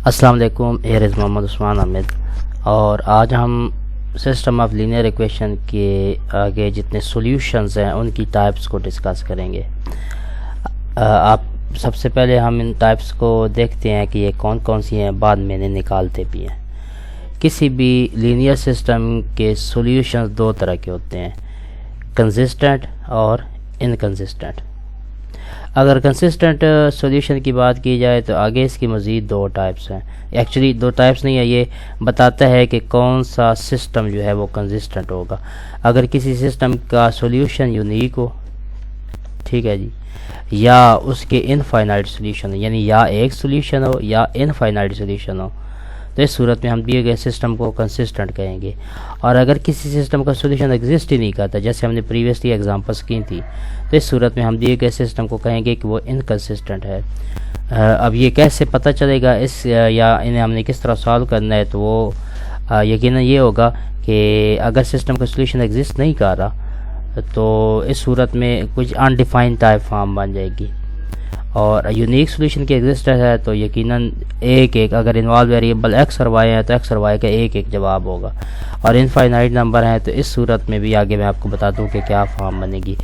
अस्सलाम वालेकुम, here is Mohammad Usman Ahmad. और आज हम सिस्टम ऑफ लीनियर इक्वेशन के आगे जितने सॉल्यूशंस हैं उनकी टाइप्स को डिस्कस करेंगे। आप सबसे पहले हम इन टाइप्स को देखते हैं कि ये कौन कौन सी हैं, बाद में इन्हें निकालते भी हैं। किसी भी लीनियर सिस्टम के सॉल्यूशंस दो तरह के होते हैं, कंसिस्टेंट और इनकंसिस्टेंट। अगर कंसिस्टेंट सॉल्यूशन की बात की जाए तो आगे इसकी मज़ीद दो टाइप्स हैं। एक्चुअली दो टाइप्स नहीं है, ये बताता है कि कौन सा सिस्टम जो है वो कंसिस्टेंट होगा। अगर किसी सिस्टम का सॉल्यूशन यूनिक हो, ठीक है जी, या उसके इनफाइनाइट सॉल्यूशन हो, यानी या एक सॉल्यूशन हो या इनफाइनाइट सॉल्यूशन हो, तो इस सूरत में हम दिए गए सिस्टम को कंसिस्टेंट कहेंगे। और अगर किसी सिस्टम का सॉल्यूशन एग्जिस्ट ही नहीं करता, जैसे हमने प्रीवियसली एग्जांपल्स की थी, तो इस सूरत में हम दिए गए सिस्टम को कहेंगे कि वो इनकंसिस्टेंट है। अब ये कैसे पता चलेगा इस या इन्हें हमने किस तरह सॉल्व करना है, तो वो यकीनन ये होगा कि अगर सिस्टम का सॉल्यूशन एग्जिस्ट नहीं कर रहा तो इस सूरत में कुछ अनडिफाइंड टाइप फॉर्म बन जाएगी। और यूनिक सॉल्यूशन की एग्जिस्टेंस है तो यकीनन एक अगर इन्वॉल्व वेरिएबल एक्स और वाई है तो एक्स और वाई का एक जवाब होगा। और इनफाइनाइट नंबर है तो इस सूरत में भी आगे मैं आपको बता दूं कि क्या फॉर्म बनेगी।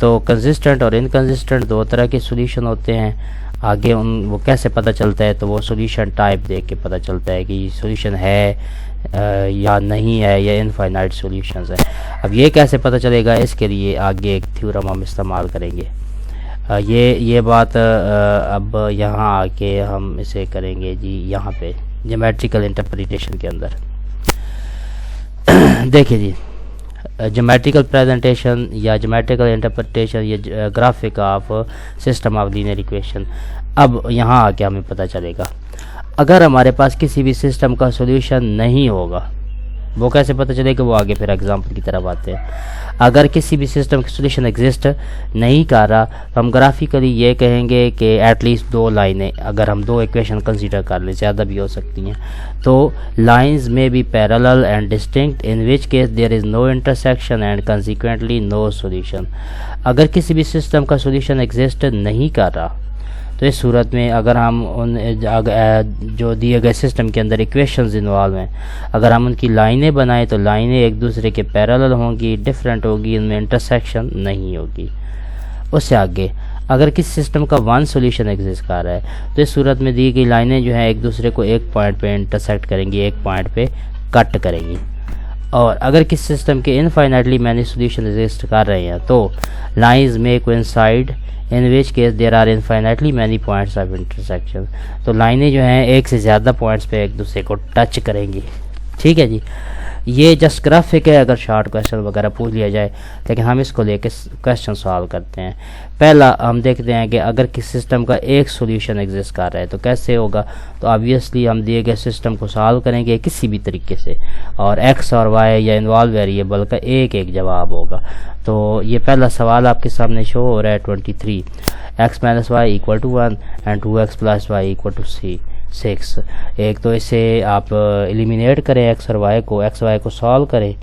तो कंसिस्टेंट और इनकंसिस्टेंट दो तरह के सॉल्यूशन होते हैं। आगे वो कैसे पता चलता है, तो वो सॉल्यूशन टाइप देख के पता चलता है कि सॉल्यूशन है या नहीं है, या इनफाइनाइट सॉल्यूशंस है। अब ये कैसे पता चलेगा, इसके लिए आगे एक थ्योरम हम इस्तेमाल करेंगे। ये बात अब यहाँ आके हम इसे करेंगे जी, यहाँ पे ज्योमेट्रिकल इंटरप्रिटेशन के अंदर। देखिए जी, ज्योमेट्रिकल प्रेजेंटेशन या ज्योमेट्रिकल इंटरप्रिटेशन या graphic of system of linear equation. अब यहाँ आके हमें पता चलेगा अगर हमारे पास किसी भी सिस्टम का सॉल्यूशन नहीं होगा, वो कैसे पता चलेगा, वो आगे फिर एग्जांपल की तरफ आते हैं। अगर किसी भी सिस्टम का सॉल्यूशन एग्जिस्ट नहीं कर रहा तो हम ग्राफिकली ये कहेंगे कि एटलीस्ट दो लाइनें, अगर हम दो इक्वेशन कंसीडर कर लें, ज़्यादा भी हो सकती हैं, तो लाइंस में be parallel and distinct in which case there is no intersection and consequently no solution. अगर किसी भी सिस्टम का सॉल्यूशन एग्जिस्ट नहीं कर रहा तो इस सूरत में अगर हम उन जो दिए गए सिस्टम के अंदर इक्वेशंस इन्वॉल्व हैं, अगर हम उनकी लाइनें बनाएं तो लाइनें एक दूसरे के पैरेलल होंगी, डिफरेंट होगी, इनमें इंटरसेक्शन नहीं होगी। उससे आगे अगर किसी सिस्टम का वन सॉल्यूशन एग्जिस्ट कर रहा है तो इस सूरत में दी गई लाइनें जो हैं एक दूसरे को एक पॉइंट पे इंटरसेक्ट करेंगी, एक पॉइंट पे कट करेंगी। और अगर किसी सिस्टम के इनफाइनाइटली मैनी सॉल्यूशन एग्जिस्ट कर रहे हैं तो लाइंस में coincide in which case there are infinitely many points of intersection. तो लाइनें जो हैं एक से ज़्यादा पॉइंट्स पे एक दूसरे को टच करेंगी। ठीक है जी, ये जस्ट ग्राफिक है, अगर शॉर्ट क्वेश्चन वगैरह पूछ लिया जाए, लेकिन हम इसको लेके क्वेश्चन सॉल्व करते हैं। पहला हम देखते हैं कि अगर किसी सिस्टम का एक सॉल्यूशन एग्जिस्ट कर रहा है तो कैसे होगा। तो ऑब्वियसली हम दिए गए सिस्टम को सॉल्व करेंगे किसी भी तरीके से, और एक्स और वाई या इन्वॉल्व वेरिएबल का एक जवाब होगा। तो ये पहला सवाल आपके सामने शो हो रहा है 23, x minus y equal to 1 and 2x plus y equal to 6। एक तो इसे आप एलिमिनेट करें एक्स वाई को सॉल्व करें,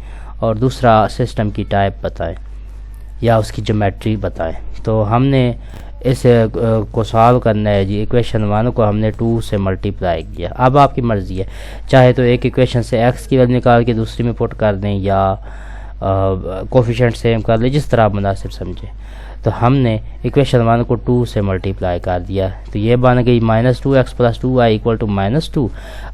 और दूसरा सिस्टम की टाइप बताएं या उसकी ज्योमेट्री बताएं। तो हमने इस को सॉल्व करना है जी। इक्वेशन 1 को हमने 2 से मल्टीप्लाई किया। अब आपकी मर्ज़ी है, चाहे तो एक इक्वेशन से x की वैल्यू निकाल के दूसरी में पुट कर दें, या कोफिशिएंट सेम कर लें, जिस तरह आप मुनासिब समझें। तो हमने इक्वेशन 1 को 2 से मल्टीप्लाई कर दिया, तो ये बन गई -2x plus 2y equal to -2।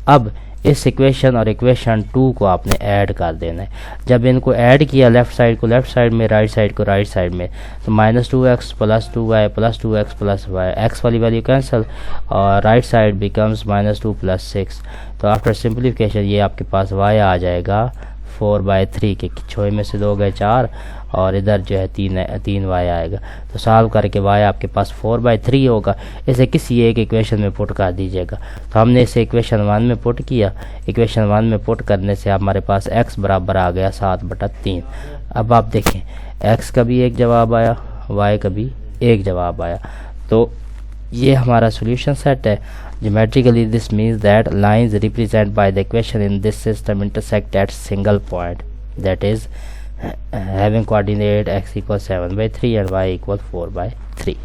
अब इस इक्वेशन और इक्वेशन 2 को आपने ऐड कर देना है। जब इनको ऐड किया, लेफ़्ट साइड को लेफ़्ट साइड में, राइट साइड को राइट साइड में, तो -2x plus 2y plus 2x plus y, x वाली वैल्यू कैंसिल, और राइट साइड बिकम्स -2 प्लस 6। तो आफ्टर सिंप्लीफिकेशन ये आपके पास y आ जाएगा 4/3 के 6 में से 2 गए 4, और इधर जो है 3 y आएगा। तो सॉल्व करके y आपके पास 4/3 होगा। इसे किसी एक इक्वेशन में पुट कर दीजिएगा। तो हमने इसे इक्वेशन 1 में पुट किया। इक्वेशन 1 में पुट करने से हमारे पास x बराबर आ गया 7/3। अब आप देखें, x का भी एक जवाब आया, y का भी एक जवाब आया। तो ये हमारा सॉल्यूशन सेट है। Geometrically, this means that lines represented by the equation in this system intersect at single point, that is having coordinate x equals 7/3 and y equals 4/3.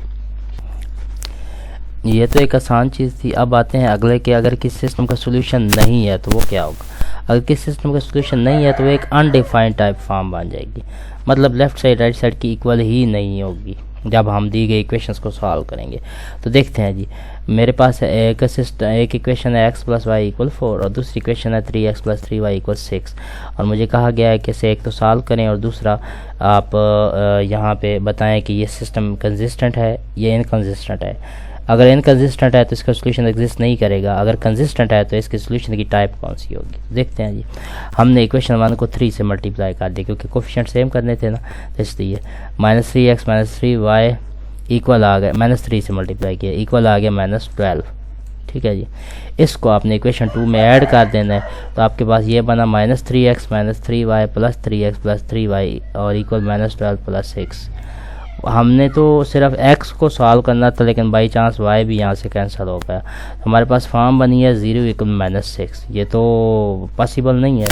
ये तो एक आसान चीज़ थी। अब आते हैं अगले के, अगर किसी सिस्टम का सोल्यूशन नहीं है तो वो क्या होगा। अगर किसी सिस्टम का सोल्यूशन नहीं है तो वो एक अनडिफाइंड टाइप फॉर्म बन जाएगी, मतलब लेफ़्ट साइड राइट साइड की इक्वल ही नहीं होगी जब हम दी गई इक्वेशंस को सॉल्व करेंगे। तो देखते हैं जी, मेरे पास है एक इक्वेशन है x + y = 4 और दूसरी इक्वेशन है 3x + 3y = 6 और मुझे कहा गया है कि इसे एक तो सॉल्व करें और दूसरा आप यहाँ पे बताएं कि ये सिस्टम कंसिस्टेंट है या इनकंसिस्टेंट है। अगर इनकंसिस्टेंट है तो इसका सोल्यूशन एग्जिस्ट नहीं करेगा, अगर कंसिस्टेंट है तो इसके सोल्यूशन की टाइप कौन सी होगी। देखते हैं जी, हमने इक्वेशन 1 को 3 से मल्टीप्लाई कर दिया क्योंकि कोफिशिएंट सेम करने थे ना, तो इसलिए -3x - 3y इक्वल आ गया, -3 से मल्टीप्लाई किया इक्वल आ गया -12। ठीक है जी, इसको आपने इक्वेशन 2 में ऐड कर देना है तो आपके पास ये बना -3x - 3y + 3x + 3y और इक्वल -12 + 6। हमने तो सिर्फ x को सॉल्व करना था लेकिन बाई चांस y भी यहाँ से कैंसिल हो गया, हमारे पास फॉर्म बनी है 0 = -6। ये तो पॉसिबल नहीं है।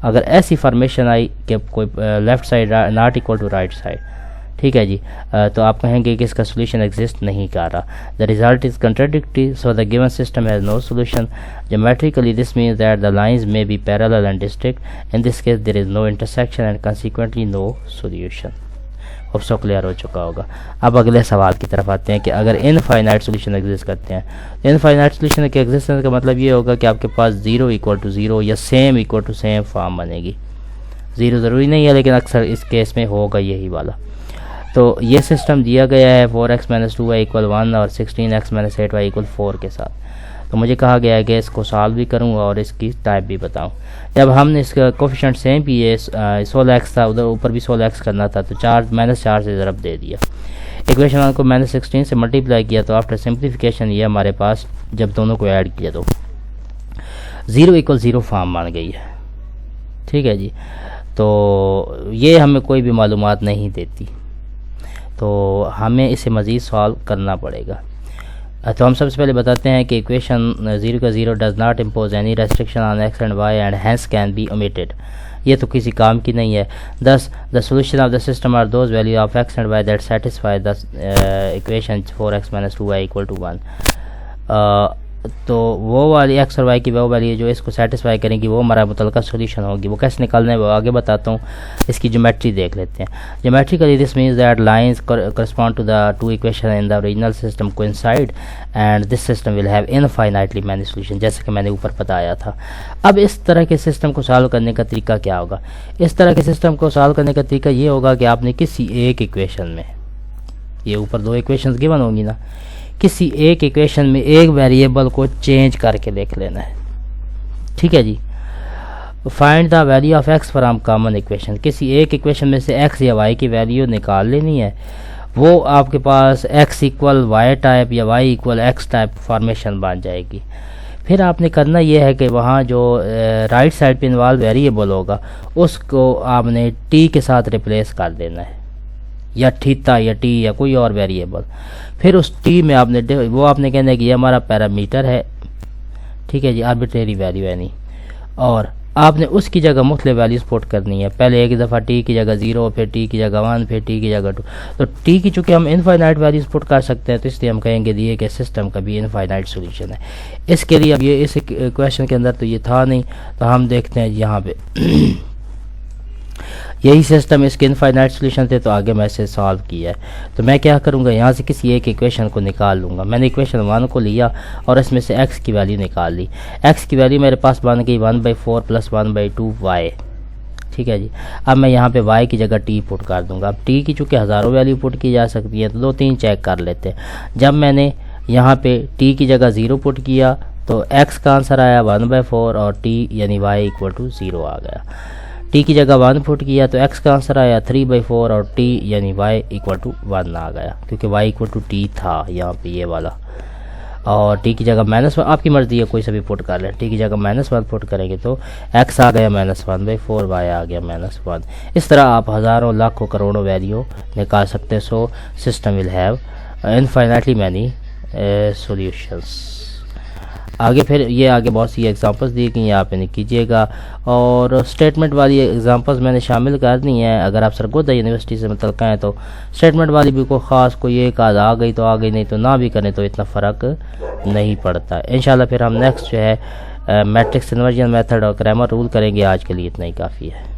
अगर ऐसी फॉर्मेशन आई कि कोई left side not equal to right side, ठीक है जी, तो आप कहेंगे कि इसका सोल्यूशन एग्जिस्ट नहीं कर रहा। The result is contradictory, so the given system has no solution. Geometrically this means that the lines may be parallel and distinct, in this case there is no intersection and consequently no solution. अब so clear हो चुका होगा। अब अगले सवाल की तरफ आते हैं कि अगर इनफाइनाइट सोल्यूशन एग्जिस्ट करते हैं तो इनफाइनाइट सोल्यूशन के एग्जिस्टेंस का मतलब ये होगा कि आपके पास 0 = 0 या same equal to same form बनेगी। 0 ज़रूरी नहीं है लेकिन अक्सर इस केस में होगा यही वाला। तो ये सिस्टम दिया गया है 4x - 2y = 1 और 16x - 8y = 4 के साथ। तो मुझे कहा गया है कि इसको सॉल्व भी करूँगा और इसकी टाइप भी बताऊँ। जब हमने इसका कोफिशिएंट सेम भी ये 16x था, उधर ऊपर भी 16x करना था तो -4 से ज़रब दे दिया। इक्वेशन 1 को -16 से मल्टीप्लाई किया तो आफ्टर सिंप्लीफिकेशन ये हमारे पास जब दोनों को ऐड किया तो 0 = 0 फॉर्म बन गई है। ठीक है जी, तो ये हमें कोई भी मालूमात नहीं देती, तो हमें इसे मज़ीद सॉल्व करना पड़ेगा। तो हम सबसे पहले बताते हैं कि equation 0 = 0 does not impose any restriction on x and y and hence can be omitted. ये तो किसी काम की नहीं है। Thus the solution of the system are those value of x and y that satisfy the equation 4x - 2y = 1। तो वो वाली x और y की वो वैल्यू जो इसको सेटिस्फाई करेंगी वो हमारा मुतलका सोल्यूशन होगी। वो कैसे निकालना है वो आगे बताता हूँ। इसकी ज्योमेट्री देख लेते हैं। Geometrically this means that lines correspond to the two equation in the original system coincide and this system will have infinitely many solution, जैसे कि मैंने ऊपर बताया था। अब इस तरह के सिस्टम को सॉल्व करने का तरीका क्या होगा। इस तरह के सिस्टम को सॉल्व करने का तरीका ये होगा कि आपने किसी एक इक्वेशन में, ये ऊपर 2 इक्वेशंस गिवन होंगी ना, किसी एक इक्वेशन में एक वेरिएबल को चेंज करके देख लेना है। ठीक है जी, find the value of x from common equation. किसी एक इक्वेशन में से x या y की वैल्यू निकाल लेनी है। वो आपके पास x = y टाइप या y = x टाइप फॉर्मेशन बन जाएगी। फिर आपने करना यह है कि वहाँ जो राइट साइड पे इन्वॉल्व वेरिएबल होगा उसको आपने t के साथ रिप्लेस कर देना है, या थीटा या t या कोई और वेरिएबल। फिर उस t में आपने वो आपने कहना है कि ये हमारा पैरामीटर है। ठीक है जी, आर्बिट्रेरी वैल्यू है नहीं, और आपने उसकी जगह मुख्तलिफ वैल्यूज़ पुट करनी है। पहले एक दफ़ा t की जगह 0, फिर t की जगह 1, फिर t की जगह 2। तो t की चूँकि हम इनफाइनाइट वैल्यूज़ पुट कर सकते हैं तो इसलिए हम कहेंगे दिए कि सिस्टम का भी इनफाइनाइट सोल्यूशन है। इसके लिए अब ये इस क्वेश्चन के अंदर तो ये था नहीं, तो हम देखते हैं यहाँ पे यही सिस्टम इसके इनफाइनाइट सोल्यूशन थे, तो आगे मैं इसे सॉल्व किया है। तो मैं क्या करूँगा, यहाँ से किसी एक इक्वेशन को निकाल लूँगा। मैंने इक्वेशन 1 को लिया और इसमें से x की वैल्यू निकाल ली। x की वैल्यू मेरे पास बन गई 1/4 + 1/2y। ठीक है जी, अब मैं यहाँ पे y की जगह t पुट कर दूँगा। अब t की चूँकि हज़ारों वैल्यू पुट की जा सकती है तो 2-3 चेक कर लेते हैं। जब मैंने यहाँ पे t की जगह 0 पुट किया तो x का आंसर आया 1/4 और t यानी y = 0 आ गया। t की जगह 1 पुट किया तो x का आंसर आया 3/4 और t यानी y = 1 आ गया, क्योंकि y = t था यहाँ पे ये वाला। और t की जगह -1, आपकी मर्ज़ी है कोई सा भी पुट कर लें। t की जगह -1 पुट करेंगे तो x आ गया -1/4, y आ गया -1। इस तरह आप हज़ारों लाखों करोड़ों वैल्यू निकाल सकते हैं। So system will have infinitely many solutions. आगे फिर ये आगे बहुत सी एग्जांपल्स दी गई हैं, आप इन्हें कीजिएगा। और स्टेटमेंट वाली एग्जांपल्स मैंने शामिल कर दी हैं। अगर आप सरगोदा यूनिवर्सिटी से मुतल्लिक़ हैं तो स्टेटमेंट वाली भी कोई ख़ास कोई एक आध आ गई तो आ गई, नहीं तो ना भी करें तो इतना फ़र्क नहीं पड़ता। इंशाल्लाह फिर हम नेक्स्ट जो है मैट्रिक्स इन्वर्जन मेथड और ग्रामर रूल करेंगे। आज के लिए इतना ही काफ़ी है।